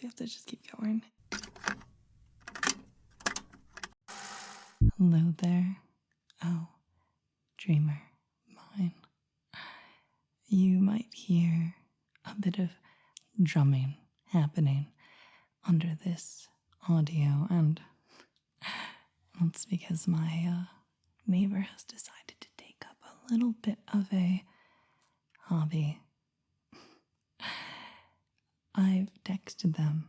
we have to just keep going. Hello there. Oh, dreamer mine. You might hear a bit of drumming happening under this audio, and that's because my neighbor has decided to take up a little bit of a hobby. I've texted them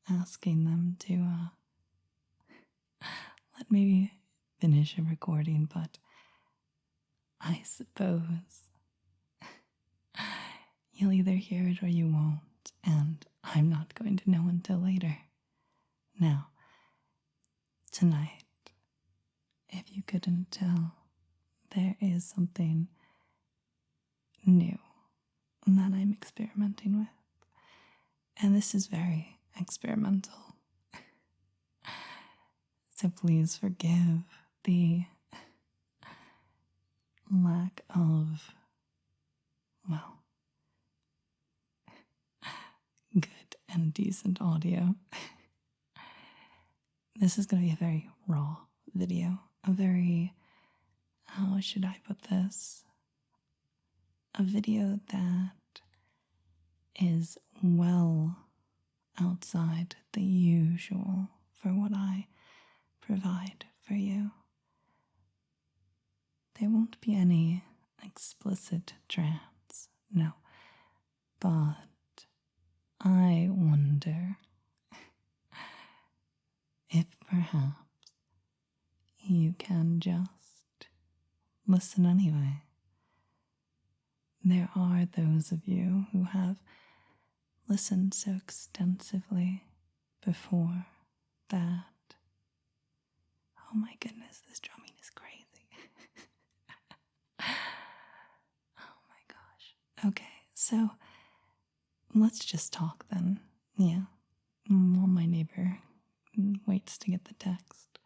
asking them to let me finish a recording, but I suppose you'll either hear it or you won't, and I'm not going to know until later. Now, tonight, if you couldn't tell, there is something new that I'm experimenting with. And this is very experimental. So please forgive the lack of, well, good and decent audio. This is going to be a very raw video. A very, how should I put this? A video that is well outside the usual for what I provide for you. There won't be any explicit trance, no. But I wonder if perhaps you can just listen anyway. There are those of you who have listened so extensively before that. Oh my goodness, this drumming is crazy. Oh my gosh. Okay, so let's just talk then. Yeah, while my neighbor waits to get the text.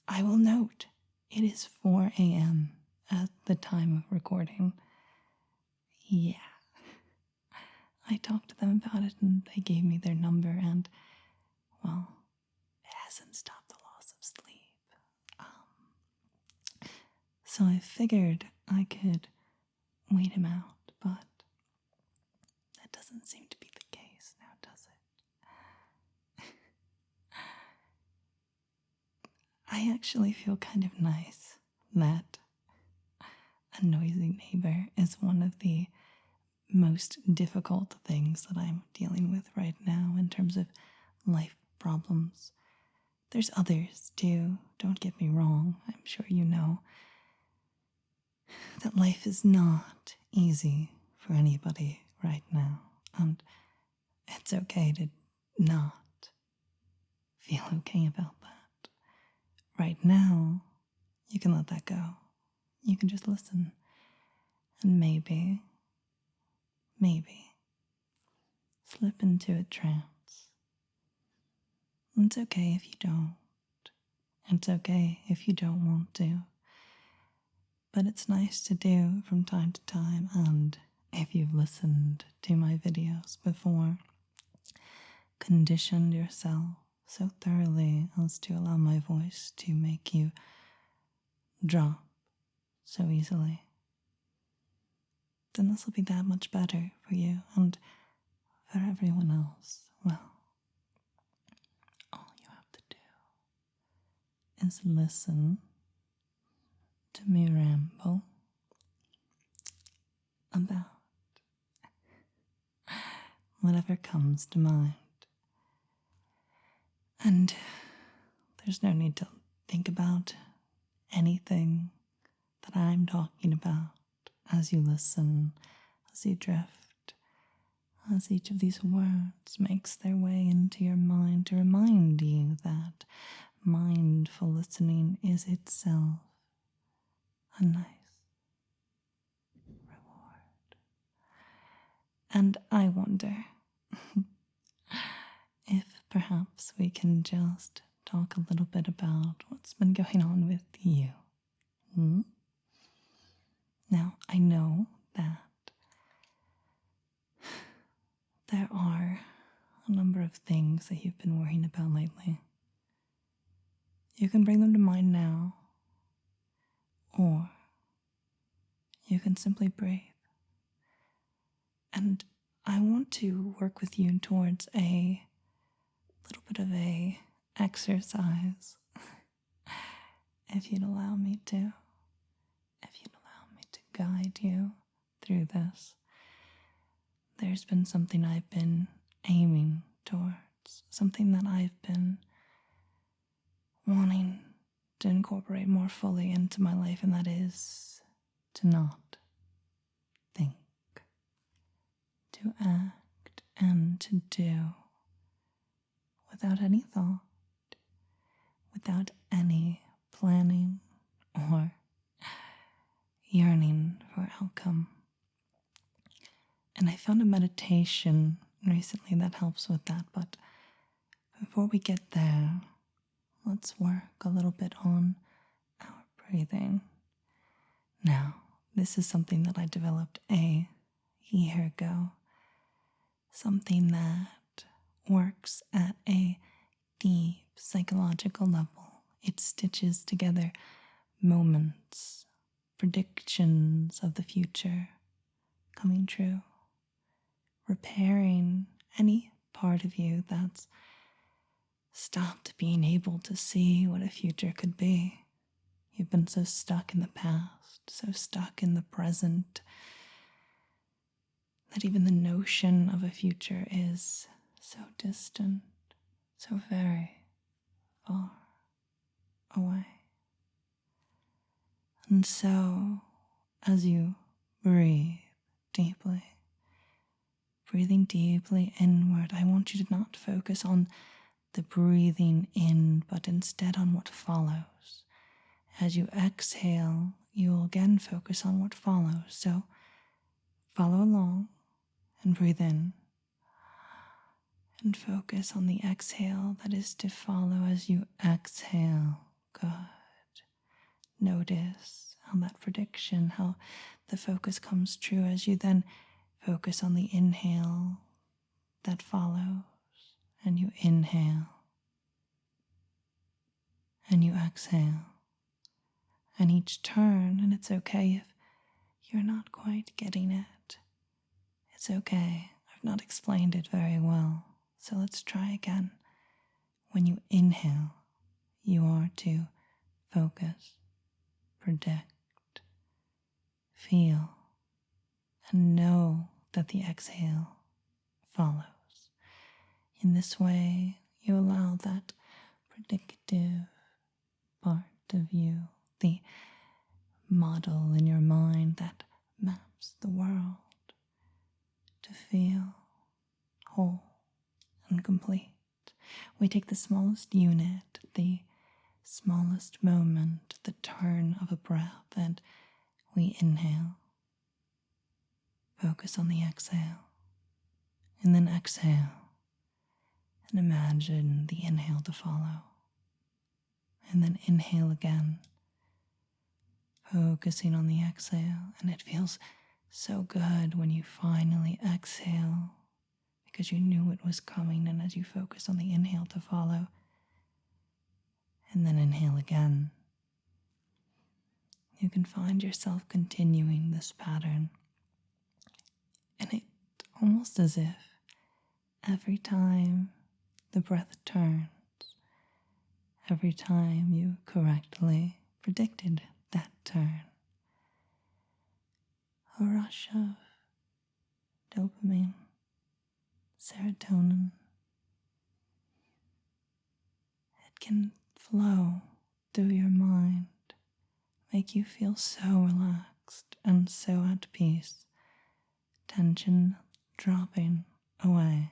I will note it is 4 a.m. at the time of recording. Yeah. I talked to them about it and they gave me their number, and, well, it hasn't stopped the loss of sleep. So I figured I could wait him out, but that doesn't seem to be the case now, does it? I actually feel kind of nice that a noisy neighbor is one of the most difficult things that I'm dealing with right now in terms of life problems. There's others too, don't get me wrong. I'm sure you know that life is not easy for anybody right now, and it's okay to not feel okay about that. Right now, you can let that go. You can just listen, and maybe slip into a trance. It's okay if you don't. It's okay if you don't want to. But it's nice to do from time to time, and if you've listened to my videos before, conditioned yourself so thoroughly as to allow my voice to make you drop so easily, then this will be that much better for you and for everyone else. Well, all you have to do is listen to me ramble about whatever comes to mind. And there's no need to think about anything that I'm talking about as you listen, as you drift, as each of these words makes their way into your mind to remind you that mindful listening is itself a nice reward. And I wonder if perhaps we can just talk a little bit about what's been going on with you. Now, I know that there are number of things that you've been worrying about lately. You can bring them to mind now, or you can simply breathe. And I want to work with you towards a little bit of a exercise, if you'd allow me to. If you'd allow me to guide you through this. There's been something I've been aiming towards, something that I've been wanting to incorporate more fully into my life, and that is to not think, to act and to do without any thought, without any planning or yearning for outcome. And I found a meditation recently that helps with that, but before we get there, let's work a little bit on our breathing. Now, this is something that I developed a year ago, something that works at a deep psychological level. It stitches together moments, predictions of the future coming true, repairing any part of you that's stopped being able to see what a future could be. You've been so stuck in the past, so stuck in the present, that even the notion of a future is so distant, so very far away. And so, as you breathe deeply, breathing deeply inward, I want you to not focus on the breathing in, but instead on what follows. As you exhale, you will again focus on what follows. So follow along and breathe in, and focus on the exhale that is to follow as you exhale. Good. Notice how that prediction, how the focus comes true as you then focus on the inhale that follows, and you inhale and you exhale. And each turn, and it's okay if you're not quite getting it. It's okay. I've not explained it very well. So let's try again. When you inhale, you are to focus, predict, feel, and know that the exhale follows. In this way, you allow that predictive part of you, the model in your mind that maps the world, to feel whole and complete. We take the smallest unit, the smallest moment, the turn of a breath, and we inhale. Focus on the exhale, and then exhale, and imagine the inhale to follow. And then inhale again, focusing on the exhale, and it feels so good when you finally exhale because you knew it was coming, and as you focus on the inhale to follow, and then inhale again, you can find yourself continuing this pattern, and it's almost as if every time the breath turns, every time you correctly predicted that turn, a rush of dopamine, serotonin, it can flow through your mind, make you feel so relaxed and so at peace, tension dropping away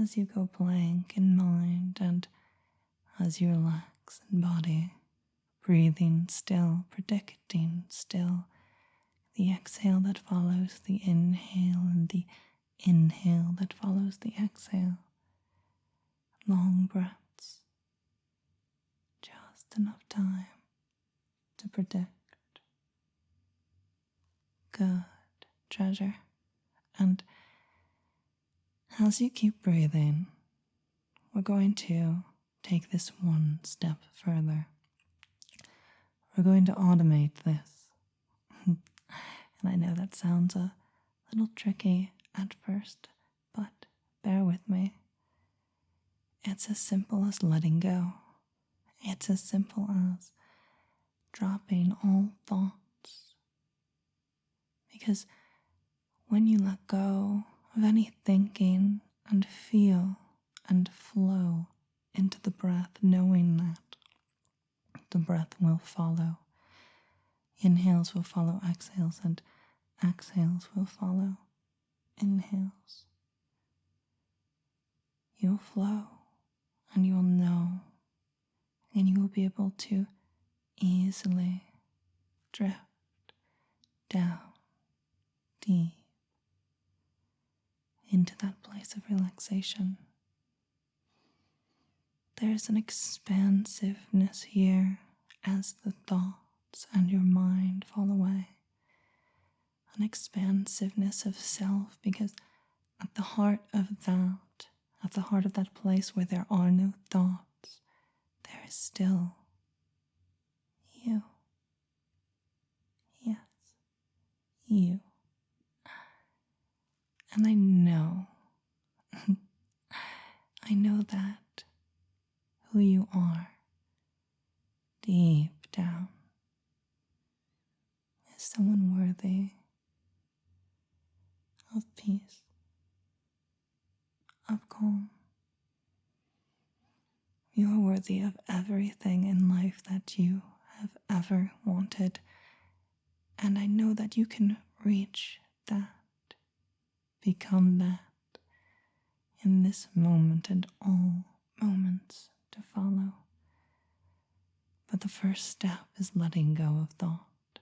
as you go blank in mind and as you relax in body, breathing still, predicting still, the exhale that follows the inhale and the inhale that follows the exhale. Long breaths, just enough time to predict. Good, treasure. And as you keep breathing, we're going to take this one step further. We're going to automate this. And I know that sounds a little tricky at first, but bear with me. It's as simple as letting go. It's as simple as dropping all thoughts. Because when you let go of any thinking and feel and flow into the breath, knowing that the breath will follow. Inhales will follow exhales, and exhales will follow inhales. You'll flow, and you will know, and you will be able to easily drift down deep into that place of relaxation. There's an expansiveness here as the thoughts and your mind fall away. An expansiveness of self, because at the heart of that place where there are no thoughts, there is still you. Yes, you. And I know, I know that who you are deep down is someone worthy of peace, of calm. You are worthy of everything in life that you have ever wanted, and I know that you can reach that, become that, in this moment and all moments to follow. But the first step is letting go of thought.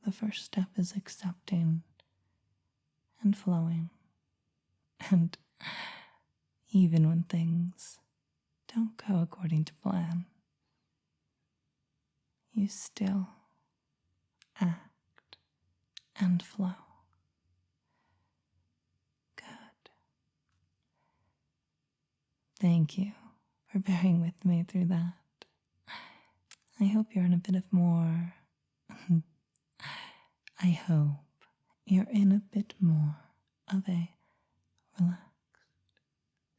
The first step is accepting and flowing. And even when things don't go according to plan, you still act and flow. Good. Thank you for bearing with me through that. I hope you're in a bit of more... I hope you're in a bit more of a relaxed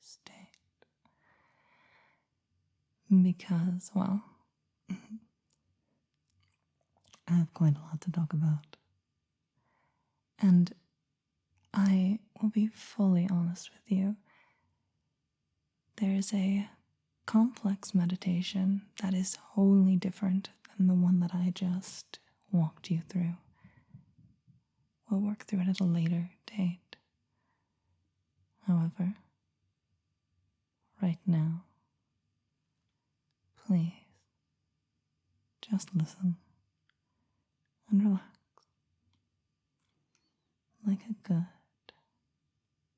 state. Because, well, I have quite a lot to talk about. And I will be fully honest with you. There's a complex meditation that is wholly different than the one that I just walked you through. We'll work through it at a later date. However, right now, please just listen and relax like a good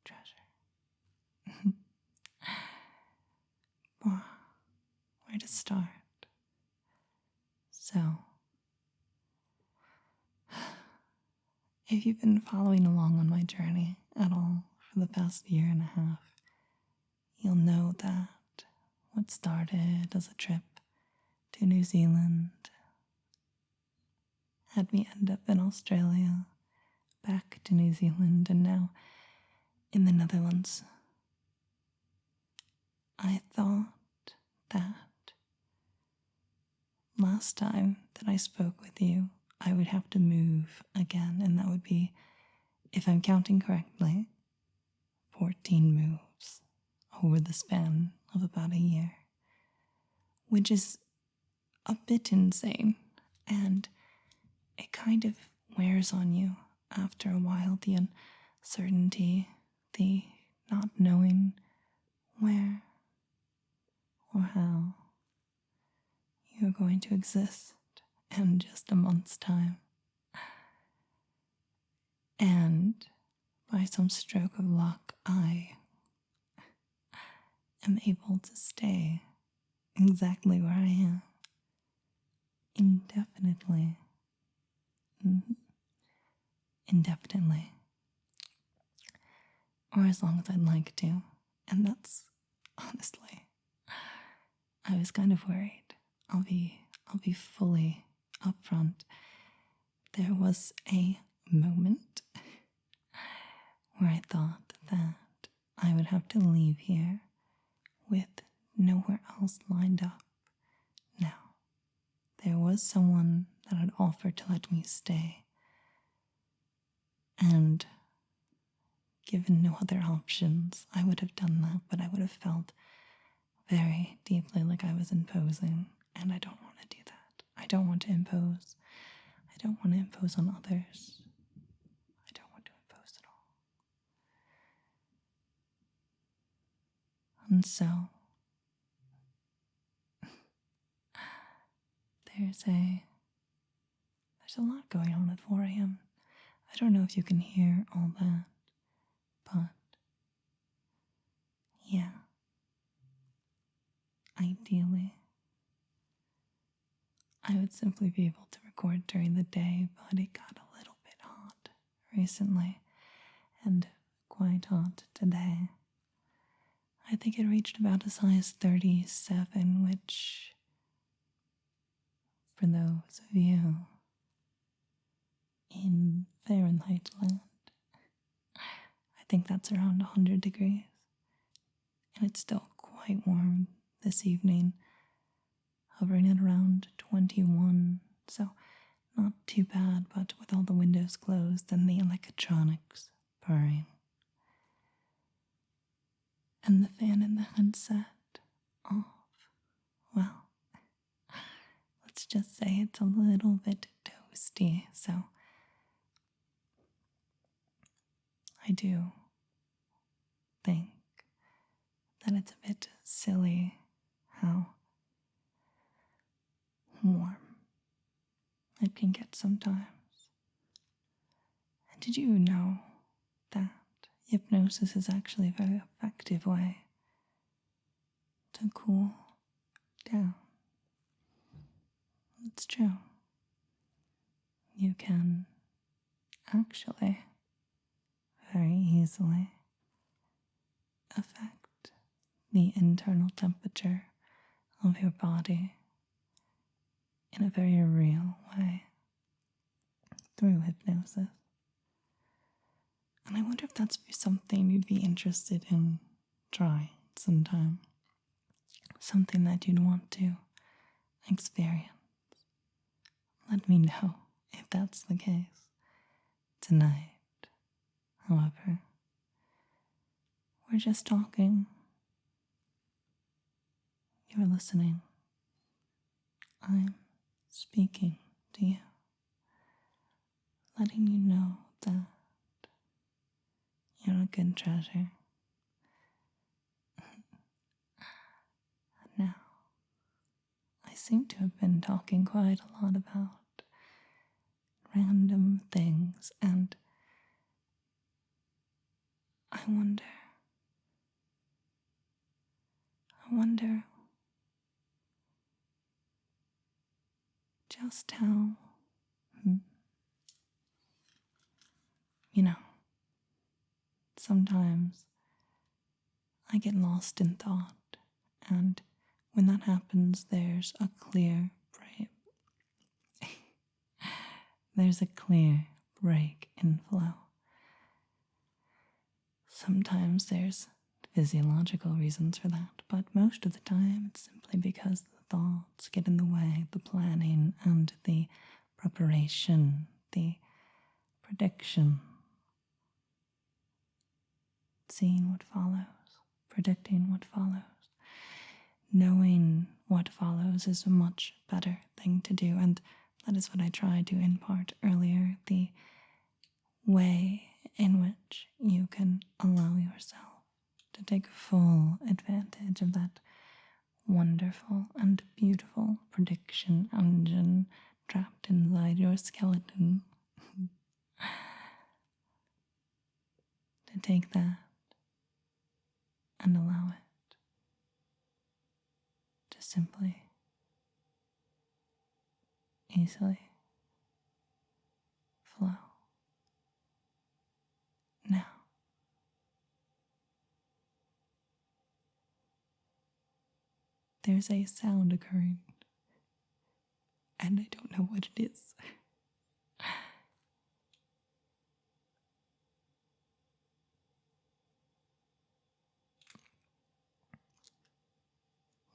treasure. Where to start? So, if you've been following along on my journey at all for the past year and a half, you'll know that what started as a trip to New Zealand had me end up in Australia, back to New Zealand, and now in the Netherlands. I thought that last time that I spoke with you, I would have to move again, and that would be, if I'm counting correctly, 14 moves over the span of about a year, which is a bit insane, and it kind of wears on you after a while, the uncertainty, the not knowing where or how you're going to exist in just a month's time. And by some stroke of luck, I am able to stay exactly where I am indefinitely. Indefinitely. or as long as I'd like to. And that's honestly, I was kind of worried. I'll be fully upfront. There was a moment where I thought that I would have to leave here with nowhere else lined up. Now, there was someone that had offered to let me stay, and given no other options, I would have done that, but I would have felt very deeply like I was imposing, and I don't want to do that. I don't want to impose. I don't want to impose on others. I don't want to impose at all. And so, there's a lot going on at 4 a.m. I don't know if you can hear all that, but yeah. Ideally, I would simply be able to record during the day, but it got a little bit hot recently, and quite hot today. I think it reached about a size 37, which, for those of you in Fahrenheit land, I think that's around 100 degrees. And it's still quite warm this evening, hovering at around 21, so not too bad, but with all the windows closed and the electronics purring. And the fan in the headset off. Well, let's just say it's a little bit toasty, so I do think that it's a bit silly how warm it can get sometimes. And did you know that hypnosis is actually a very effective way to cool down? It's true. You can actually very easily affect the internal temperature of your body in a very real way through hypnosis. And I wonder if that's something you'd be interested in trying sometime. Something that you'd want to experience. Let me know if that's the case tonight. However, we're just talking. You're listening. I'm speaking to you, letting you know that you're a good treasure. Now, I seem to have been talking quite a lot about random things, and I wonder just how, sometimes I get lost in thought, and when that happens, there's a clear break in flow. Sometimes there's physiological reasons for that, but most of the time it's simply because the thoughts get in the way, the planning and the preparation, the prediction, seeing what follows, predicting what follows. Knowing what follows is a much better thing to do, and that is what I tried to impart earlier, the way in which you can allow yourself to take full advantage of that wonderful and beautiful prediction engine trapped inside your skeleton. To take that and allow it to simply, easily flow. Now, there's a sound occurring. And I don't know what it is.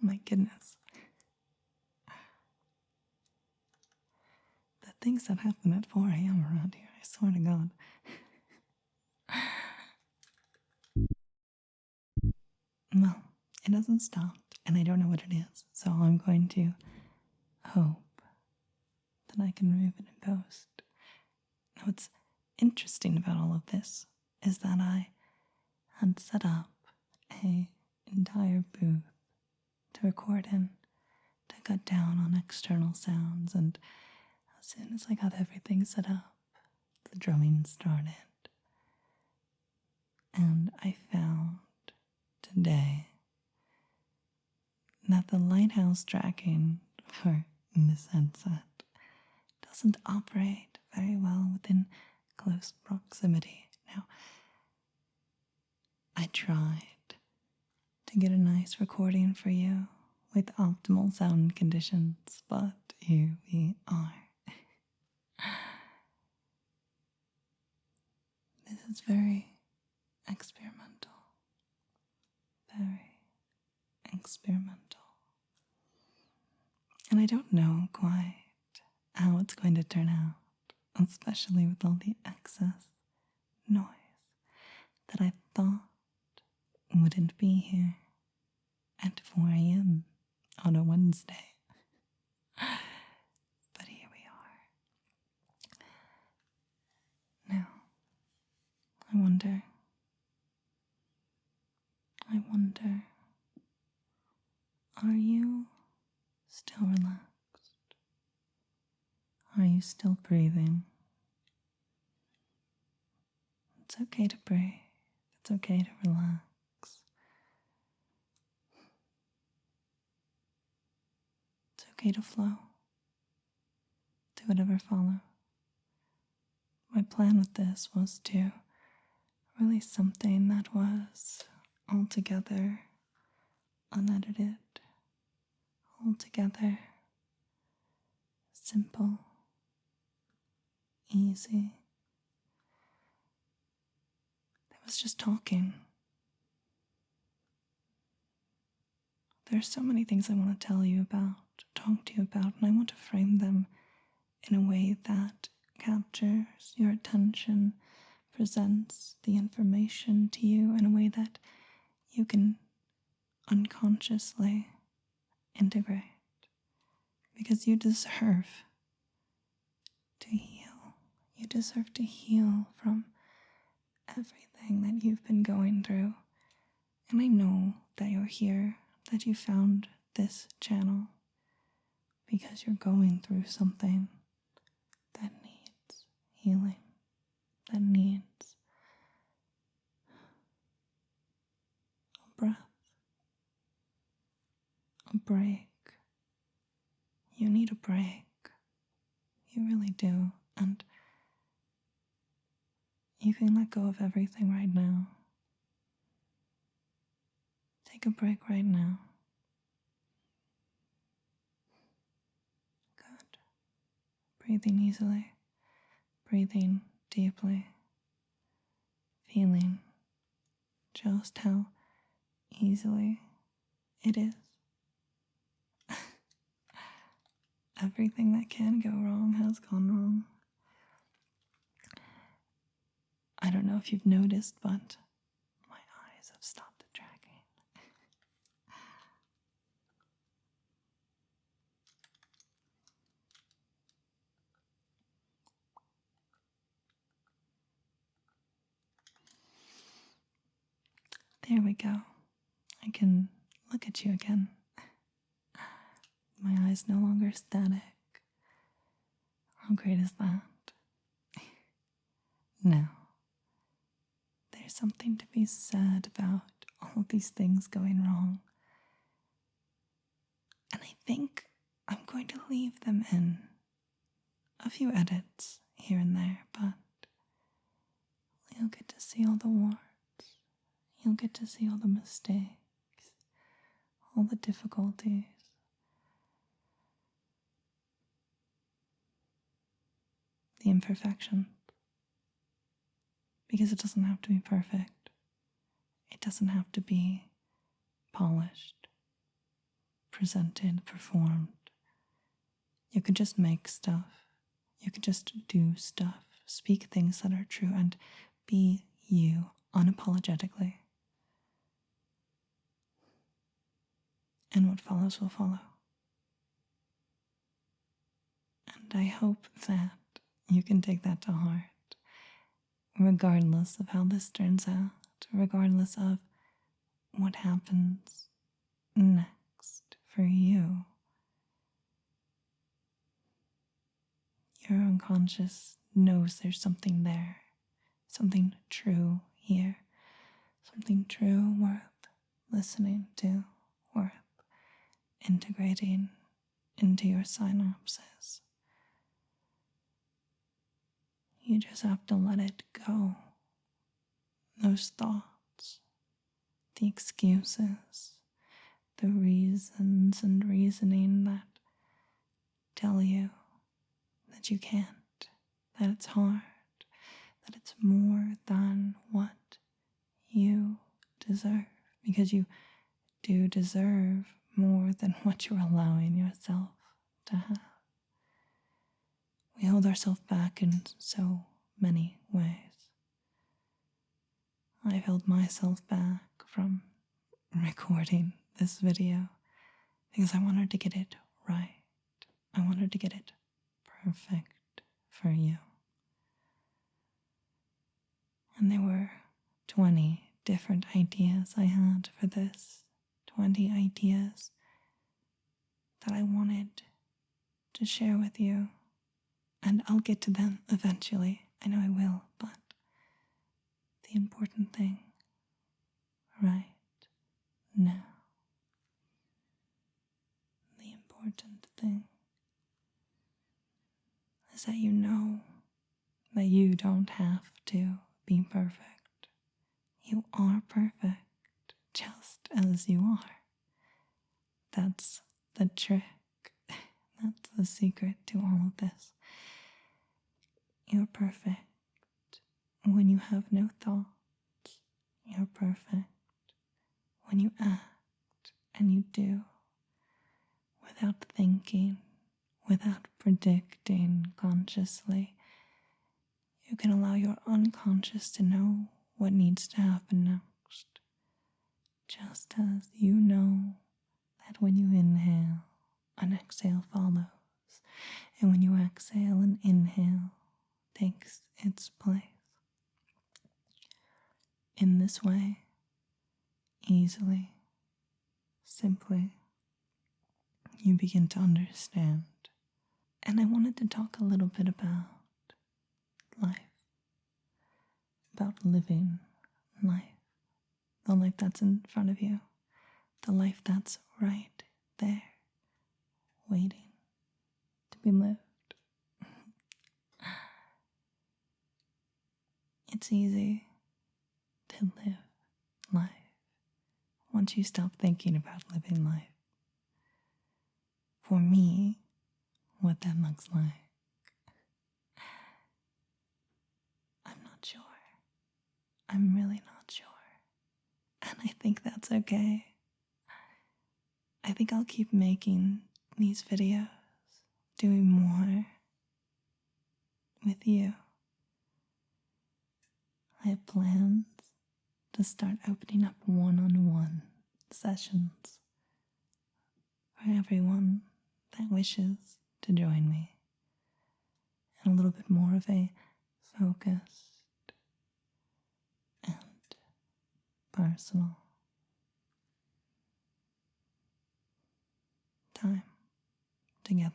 My goodness. The things that happen at 4 a.m. around here, I swear to God. Well, it hasn't stopped, and I don't know what it is, so I'm going to hope that I can remove it in post. Now, what's interesting about all of this is that I had set up an entire booth to record in, to cut down on external sounds, and as soon as I got everything set up, the drumming started. And I found today that the lighthouse tracking for this headset doesn't operate very well within close proximity. Now, I tried to get a nice recording for you with optimal sound conditions, but here we are. This is very experimental. Very experimental. And I don't know quite how it's going to turn out, especially with all the excess noise that I thought wouldn't be here at 4 a.m. on a Wednesday. But here we are. Now, I wonder, are you still relaxed? Are you still breathing? It's okay to breathe. It's okay to relax. It's okay to flow. Do whatever follows. My plan with this was to release something that was altogether unedited, altogether simple, easy. It was just talking. There's so many things I want to tell you about, talk to you about, and I want to frame them in a way that captures your attention, presents the information to you in a way that you can unconsciously integrate. Because you deserve to heal. You deserve to heal from everything that you've been going through. And I know that you're here, that you found this channel because you're going through something that needs healing, that needs a breath, a break. You need a break. You really do. And you can let go of everything right now. Take a break right now. Good. Breathing easily. Breathing deeply. Feeling just how easily it is. Everything that can go wrong has gone wrong. I don't know if you've noticed, but my eyes have stopped tracking. There we go. I can look at you again. My eyes no longer static. How great is that? Now, there's something to be said about all of these things going wrong. And I think I'm going to leave them in. A few edits here and there, but you'll get to see all the warts. You'll get to see all the mistakes, all the difficulties, the imperfections, because it doesn't have to be perfect. It doesn't have to be polished, presented, performed. You could just make stuff. You could just do stuff, speak things that are true, and be you unapologetically. And what follows will follow. And I hope that you can take that to heart, regardless of how this turns out, regardless of what happens next for you. Your unconscious knows there's something there, something true here, something true worth listening to, worth integrating into your synapses. You just have to let it go. Those thoughts, the excuses, the reasons and reasoning that tell you that you can't, that it's hard, that it's more than what you deserve, because you do deserve more than what you're allowing yourself to have. We hold ourselves back in so many ways. I've held myself back from recording this video because I wanted to get it right. I wanted to get it perfect for you. And there were 20 different ideas I had for this, 20 ideas that I wanted to share with you. And I'll get to them eventually. I know I will, but the important thing right now, the important thing is that you know that you don't have to be perfect. You are perfect just as you are. That's the trick. That's the secret to all of this. You're perfect when you have no thoughts. You're perfect when you act and you do without thinking, without predicting consciously. You can allow your unconscious to know what needs to happen next, just as you know that when you inhale, an exhale follows, and when you exhale, an inhale takes its place. In this way, easily, simply, you begin to understand. And I wanted to talk a little bit about life, about living life, the life that's in front of you, the life that's right there, waiting to be lived. It's easy to live life once you stop thinking about living life. For me, what that looks like, I'm not sure. I'm really not sure. And I think that's okay. I think I'll keep making these videos, doing more with you. I have plans to start opening up one-on-one sessions for everyone that wishes to join me, and a little bit more of a focused and personal time together.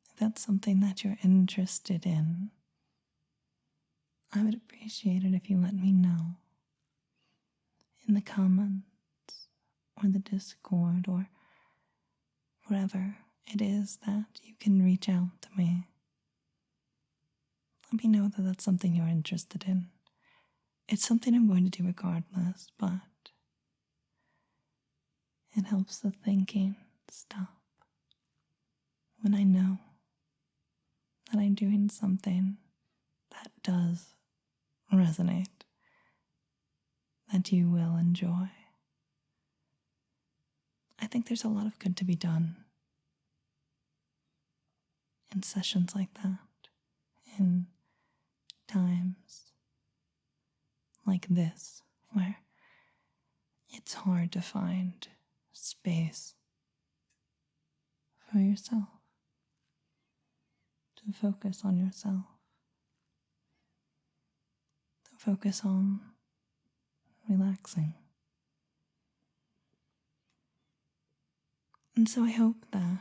If that's something that you're interested in, I would appreciate it if you let me know in the comments or the Discord or wherever it is that you can reach out to me. Let me know that that's something you're interested in. it's something I'm going to do regardless, but it helps the thinking stop when I know that I'm doing something that does resonate, that you will enjoy. I think there's a lot of good to be done in sessions like that, in times like this, where it's hard to find space for yourself, to focus on yourself, to focus on relaxing. And so I hope that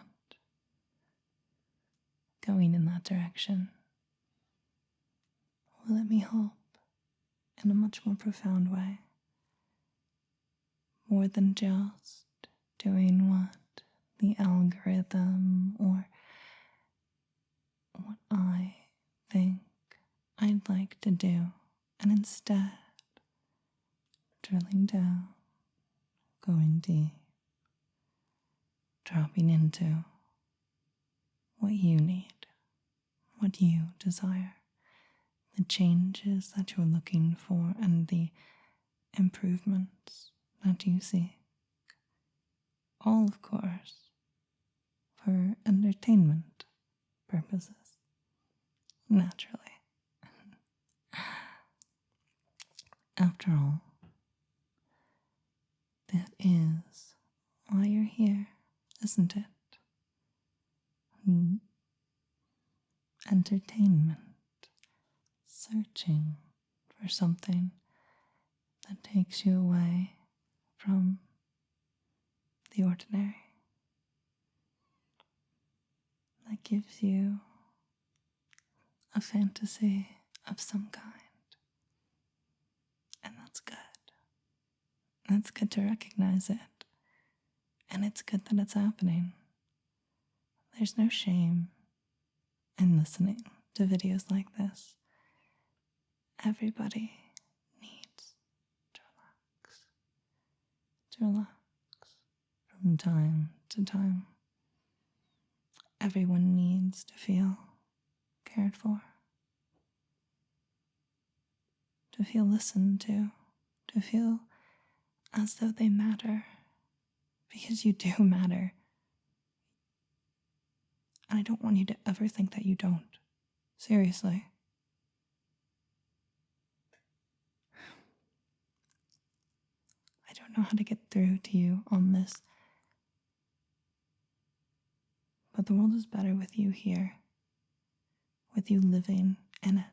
going in that direction will let me help in a much more profound way, more than just doing what the algorithm or what I think I'd like to do, and instead drilling down, going deep, dropping into what you need, what you desire, the changes that you're looking for, and the improvements that you seek. All, of course, for entertainment purposes, naturally. After all, that is why you're here, isn't it? Entertainment, searching for something that takes you away from the ordinary, that gives you a fantasy of some kind. And that's good. It's good to recognize it. And it's good that it's happening. There's no shame in listening to videos like this. Everybody needs to relax from time to time. Everyone needs to feel cared for, to feel listened to feel as though they matter, because you do matter. And I don't want you to ever think that you don't. Seriously. I don't know how to get through to you on this, but the world is better with you here, with you living in it,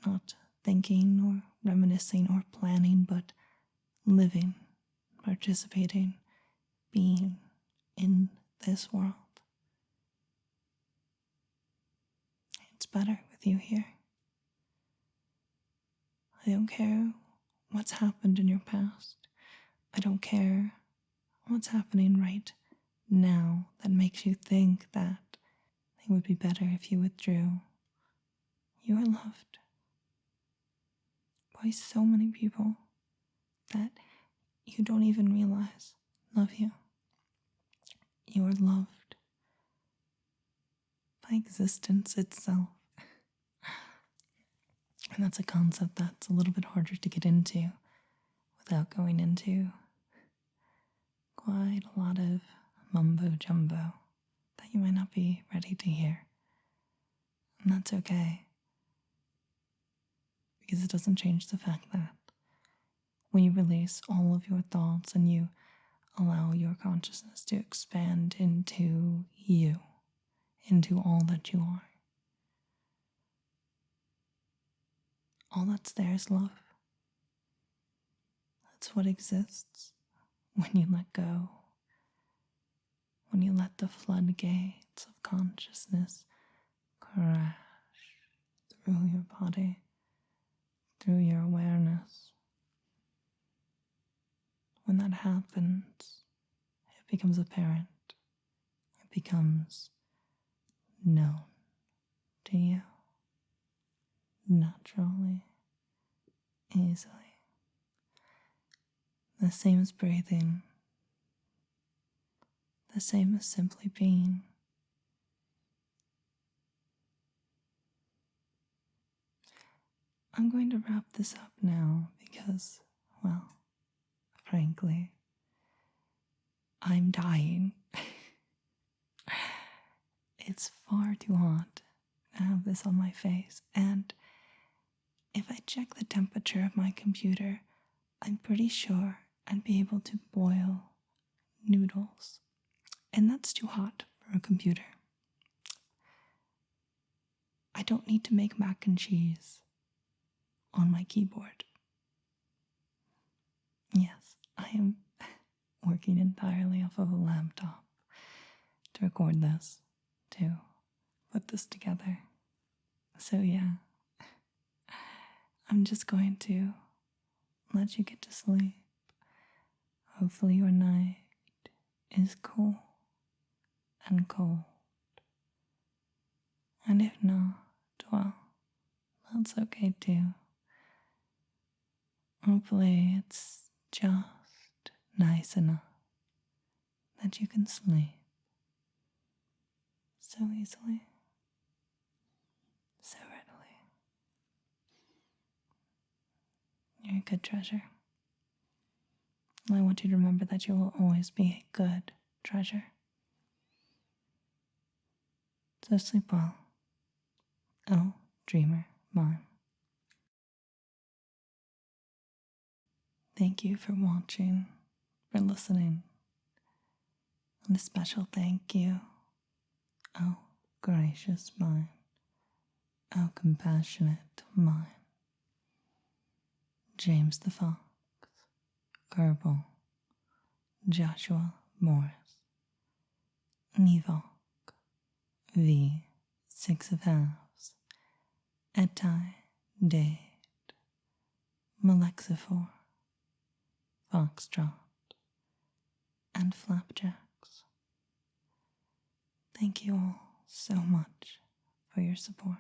not thinking or reminiscing or planning, but living, participating, being in this world. It's better with you here. I don't care what's happened in your past. I don't care what's happening right now that makes you think that it would be better if you withdrew. You are loved by so many people that you don't even realize love you. You are loved by existence itself. And that's a concept that's a little bit harder to get into without going into quite a lot of mumbo jumbo that you might not be ready to hear. And that's okay, because it doesn't change the fact that when you release all of your thoughts and you allow your consciousness to expand into you, into all that you are, all that's there is love. That's what exists when you let go, when you let the floodgates of consciousness crash through your body, through your awareness. When that happens, it becomes apparent. It becomes known to you naturally, easily. The same as breathing, the same as simply being. I'm going to wrap this up now because, well, frankly, I'm dying. It's far too hot to have this on my face, and if I check the temperature of my computer, I'm pretty sure I'd be able to boil noodles, and that's too hot for a computer. I don't need to make mac and cheese on my keyboard. Yes, I am working entirely off of a laptop to record this, to put this together. So yeah, I'm just going to let you get to sleep. Hopefully your night is cool and cold. And if not, well, that's okay too. Hopefully it's just nice enough that you can sleep so easily, so readily. You're a good treasure. I want you to remember that you will always be a good treasure. So sleep well. Oh, dreamer, mine. Thank you for watching, for listening. And a special thank you. Oh, gracious mind. Oh, compassionate mind. James the Fox, Kerbal, Joshua Morris, Nevok, V, Six of Halves, Etai, Dade, Malexifor, Foxtrot, and Flapjacks. Thank you all so much for your support.